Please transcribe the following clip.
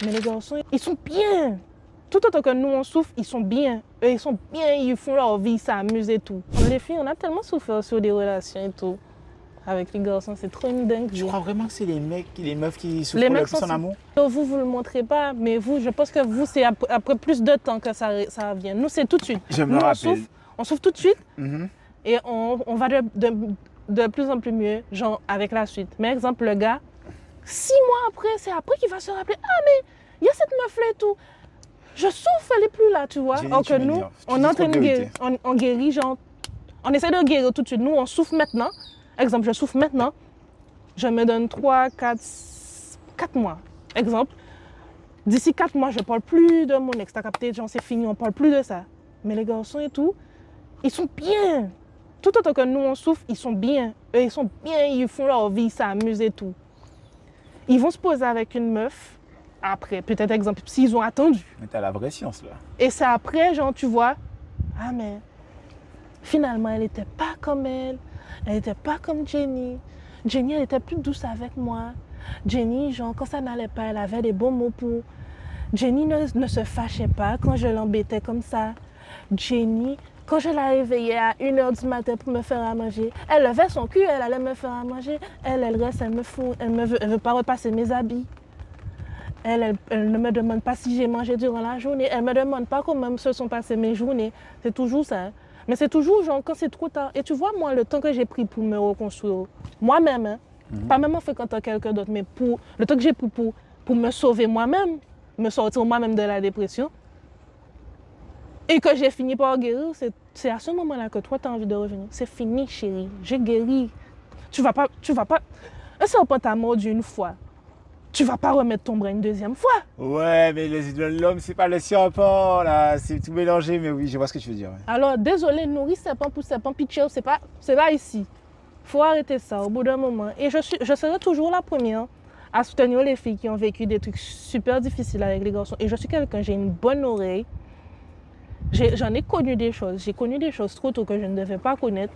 Mais les garçons, ils sont bien. Tout autant que nous, on souffre, ils sont bien. Eux, ils sont bien, ils font leur vie, ils s'amusent et tout. Les filles, on a tellement souffert sur des relations et tout. Avec les garçons, c'est trop une dingue. Tu crois vraiment que c'est les meufs qui souffrent Les le mecs plus sont... en amour? Vous le montrez pas, mais vous, je pense que vous, c'est après plus de temps que ça vient. Nous, c'est tout de suite. Je me Nous, rappelle. on souffre tout de suite Mhm. et on va de plus en plus mieux, genre avec la suite. Mais exemple, le gars, 6 mois après, c'est après qu'il va se rappeler, ah mais il y a cette meuf-là et tout. Je souffre, elle est plus là, tu vois. Jenny, Alors tu que nous, m'énerves. Tu on dis est en trop train de de guérir, vérité. on guérit, genre, on essaie de guérir tout de suite. Nous, on souffre maintenant. Exemple, je souffre maintenant. Je me donne 3, 4 mois. Exemple, d'ici 4 mois, je ne parle plus de mon ex. T'as capté, genre, c'est fini, on ne parle plus de ça. Mais les garçons et tout, ils sont bien. Tout autant que nous, on souffre, ils sont bien. Eux, ils sont bien, ils font leur vie, ils s'amusent et tout. Ils vont se poser avec une meuf après, peut-être exemple, s'ils ont attendu. Mais t'as la vraie science là. Et c'est après, genre, tu vois, ah mais finalement, elle n'était pas comme elle. Elle n'était pas comme Jenny. Jenny, elle était plus douce avec moi. Jenny, genre, quand ça n'allait pas, elle avait des bons mots pour... Jenny ne se fâchait pas quand je l'embêtais comme ça. Jenny, quand je la réveillais à 1h du matin pour me faire à manger, elle levait son cul, elle allait me faire à manger. Elle reste, elle me fout, elle veut pas repasser mes habits. Elle ne me demande pas si j'ai mangé durant la journée. Elle ne me demande pas comment se sont passées mes journées. C'est toujours ça. Mais c'est toujours genre quand c'est trop tard. Et tu vois, moi, le temps que j'ai pris pour me reconstruire, moi-même, hein, pas même en fréquentant quelqu'un d'autre, mais le temps que j'ai pris pour me sauver moi-même, me sortir moi-même de la dépression, et que j'ai fini par guérir, c'est à ce moment-là que toi, tu as envie de revenir. C'est fini, chérie. J'ai guéri. Tu vas pas... Un serpent t'a mordu une fois. Tu vas pas remettre ton bras une deuxième fois. Ouais, mais l'homme, c'est pas le serpent là, c'est tout mélangé, mais oui, je vois ce que tu veux dire. Ouais. Alors, désolé, nourrir serpent pour serpent, pitcher, c'est pas ici. Faut arrêter ça au bout d'un moment. Et je serai toujours la première à soutenir les filles qui ont vécu des trucs super difficiles avec les garçons. Et je suis quelqu'un, j'ai une bonne oreille. J'en ai connu des choses. J'ai connu des choses trop tôt que je ne devais pas connaître.